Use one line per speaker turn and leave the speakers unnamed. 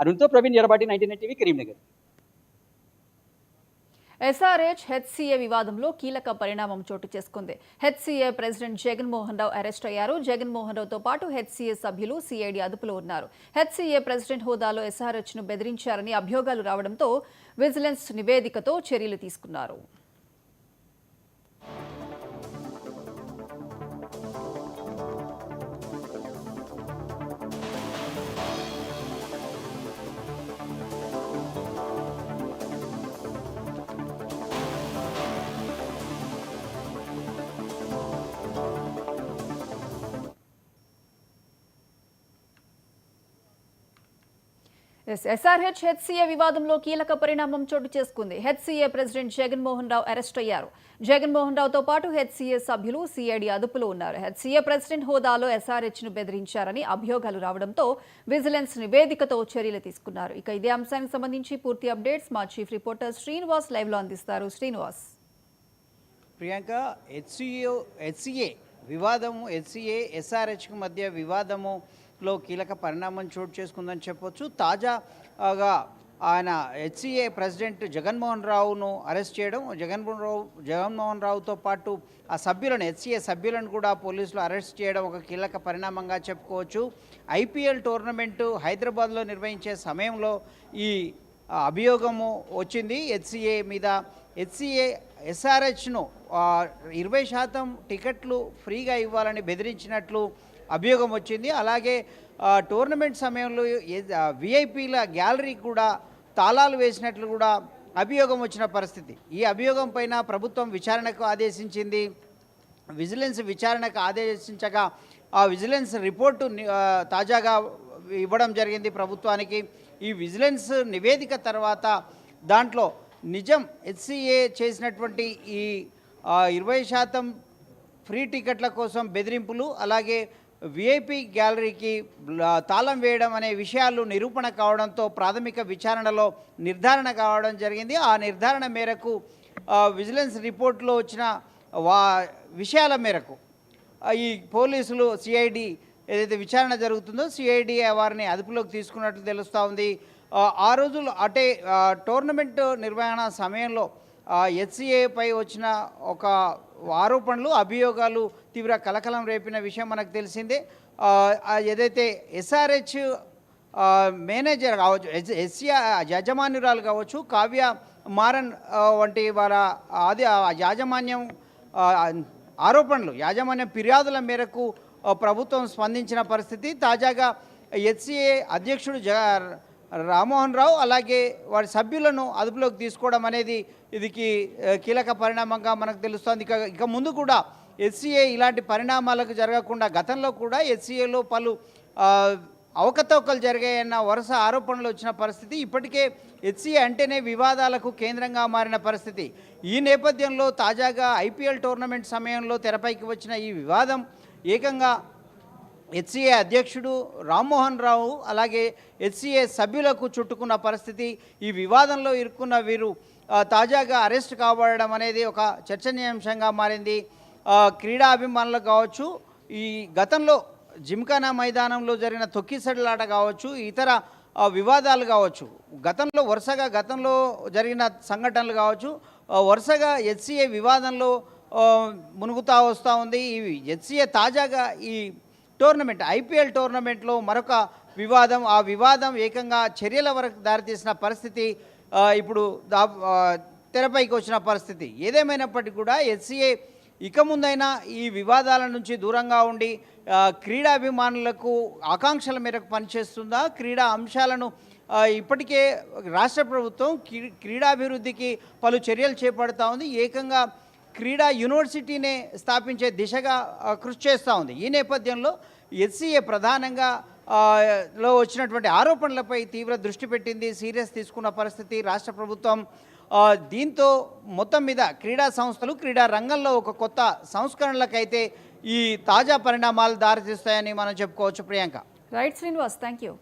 అరుణ్తో Praveen Errabati 99 TV Karimnagar.
SRH HCA వివాదంలో కీలక పరిణామం చోటు చేసుకుంది. HCA president Jaganmohan Rao arrest అయ్యారు. జగన్మోహన్ రావుతో పాటు హెచ్సీఏ సభ్యులు సిఐడి అదుపులో ఉన్నారు. హెచ్సీఏ ప్రెసిడెంట్ హోదాలో ఎస్ఆర్హెచ్ ను బెదిరించారని అభియోగాలు రావడంతో విజిలెన్స్ నివేదికతో చర్యలు తీసుకున్నారు. ఎస్ఆర్హెచ్ హెచ్సీఏ వివాదంలో కీలక పరిణామం చోటు చేసుకుంది. HCA president Jaganmohan Rao arrest అయ్యారు. జగన్మోహన్ రావుతో పాటు హెచ్సీఏ సభ్యులు సిఐడి అదుపులో ఉన్నారు. హెచ్సీఏ ప్రెసిడెంట్ హోదాలో ఎస్ఆర్హెచ్ ను బెదిరించారని అభియోగాలు రావడంతో విజిలెన్స్ నివేదికతో చర్యలు తీసుకున్నారు. ఇక ఇదే అంశానికి సంబంధించి పూర్తి అప్డేట్స్ మా చీఫ్ రిపోర్టర్ శ్రీనివాస్ లైవ్ లో అందిస్తారు. శ్రీనివాస్.
ప్రియాంక, హెచ్సీఏ వివాదము, హెచ్సీఏ ఎస్ఆర్హెచ్కి మధ్య వివాదములో కీలక పరిణామం చోటు చేసుకుందని చెప్పొచ్చు. తాజాగా ఆయన హెచ్సీఏ ప్రెసిడెంట్ జగన్మోహన్ రావును అరెస్ట్ చేయడం, జగన్మోహన్ రావుతో పాటు ఆ సభ్యులను, హెచ్సీఏ సభ్యులను కూడా పోలీసులు అరెస్ట్ చేయడం ఒక కీలక పరిణామంగా చెప్పుకోవచ్చు. ఐపీఎల్ టోర్నమెంటు హైదరాబాద్లో నిర్వహించే సమయంలో ఈ అభియోగము వచ్చింది హెచ్సీఏ మీద. హెచ్సీఏ ఎస్ఆర్హెచ్ను 20% టికెట్లు ఫ్రీగా ఇవ్వాలని బెదిరించినట్లు అభియోగం వచ్చింది. అలాగే టోర్నమెంట్ సమయంలో విఐపీల గ్యాలరీ కూడా తాళాలు వేసినట్లు కూడా అభియోగం వచ్చిన పరిస్థితి. ఈ అభియోగం పైన ప్రభుత్వం విచారణకు ఆదేశించింది. విజిలెన్స్ విచారణకు ఆదేశించగా ఆ విజిలెన్స్ రిపోర్టు తాజాగా ఇవ్వడం జరిగింది ప్రభుత్వానికి. ఈ విజిలెన్స్ నివేదిక తర్వాత దాంట్లో నిజం హెచ్సీఏ చేసినటువంటి ఈ 20% ఫ్రీ టికెట్ల కోసం బెదిరింపులు, అలాగే విఐపి గ్యాలరీకి తాళం వేయడం అనే విషయాలు నిరూపణ కావడంతో ప్రాథమిక విచారణలో నిర్ధారణ కావడం జరిగింది. ఆ నిర్ధారణ మేరకు విజిలెన్స్ రిపోర్ట్లో వచ్చిన విషయాల మేరకు ఈ పోలీసులు సిఐడి ఏదైతే విచారణ జరుగుతుందో సిఐడి వారిని అదుపులోకి తీసుకున్నట్లు తెలుస్తూ ఉంది. ఆ రోజులు అంటే టోర్నమెంట్ నిర్వహణ సమయంలో హెచ్సీఏపై వచ్చిన ఒక ఆరోపణలు, అభియోగాలు తీవ్ర కలకలం రేపిన విషయం మనకు తెలిసిందే. ఏదైతే ఎస్ఆర్హెచ్ మేనేజర్ కావచ్చు, హెచ్సీఏ యాజమాన్యురాలు కావచ్చు, కావ్య మారన్ వంటి వారి యాజమాన్యం ఆరోపణలు, యాజమాన్యం ఫిర్యాదుల మేరకు ప్రభుత్వం స్పందించిన పరిస్థితి. తాజాగా హెచ్సీఏ అధ్యక్షుడు రామ్మోహన్ రావు అలాగే వారి సభ్యులను అదుపులోకి తీసుకోవడం అనేది ఇది కీలక పరిణామంగా మనకు తెలుస్తోంది. ఇక ముందు కూడా హెచ్సీఏ ఇలాంటి పరిణామాలకు జరగకుండా గతంలో కూడా హెచ్సీఏలో పలు అవకతవకలు జరిగాయన్న వరుస ఆరోపణలు వచ్చిన పరిస్థితి. ఇప్పటికే హెచ్సీఏ అంటేనే వివాదాలకు కేంద్రంగా మారిన పరిస్థితి. ఈ నేపథ్యంలో తాజాగా ఐపీఎల్ టోర్నమెంట్ సమయంలో తెరపైకి వచ్చిన ఈ వివాదం ఏకంగా హెచ్సీఏ అధ్యక్షుడు రామ్మోహన్ రావు అలాగే హెచ్సీఏ సభ్యులకు చుట్టుకున్న పరిస్థితి. ఈ వివాదంలో ఇరుక్కున్న వీరు తాజాగా అరెస్ట్ కాబడడం అనేది ఒక చర్చనీయాంశంగా మారింది. క్రీడా అభిమానులకు కావచ్చు, ఈ గతంలో జిమ్ఖానా మైదానంలో జరిగిన తొక్కిసడిలాట కావచ్చు, ఇతర వివాదాలు కావచ్చు, గతంలో జరిగిన సంఘటనలు కావచ్చు, వరుసగా హెచ్సీఏ వివాదంలో మునుగుతూ వస్తూ ఉంది. ఈ హెచ్సీఏ తాజాగా ఈ టోర్నమెంట్ ఐపీఎల్ టోర్నమెంట్లో మరొక వివాదం, ఆ వివాదం ఏకంగా చర్యల వరకు దారితీసిన పరిస్థితి ఇప్పుడు తెరపైకి వచ్చిన పరిస్థితి. ఏదేమైనప్పటికీ కూడా హెచ్సీఏ ఇక ముందైనా ఈ వివాదాల నుంచి దూరంగా ఉండి క్రీడాభిమానులకు ఆకాంక్షల మేరకు పనిచేస్తుందా, క్రీడా అంశాలను ఇప్పటికే రాష్ట్ర ప్రభుత్వం క్రీడాభివృద్ధికి పలు చర్యలు చేపడుతూ ఉంది. ఏకంగా క్రీడా యూనివర్సిటీనే స్థాపించే దిశగా కృషి చేస్తూ ఉంది. ఈ నేపథ్యంలో హెచ్సీఏ ప్రధానంగా లో వచ్చినటువంటి ఆరోపణలపై తీవ్ర దృష్టి పెట్టింది, సీరియస్ తీసుకున్న పరిస్థితి రాష్ట్ర ప్రభుత్వం. దీంతో మొత్తం మీద క్రీడా సంస్థలు, క్రీడా రంగంలో ఒక కొత్త సంస్కరణలకైతే ఈ తాజా పరిణామాలు దారితీస్తాయని మనం చెప్పుకోవచ్చు. Priyanka.
Right Srinivas, thank you.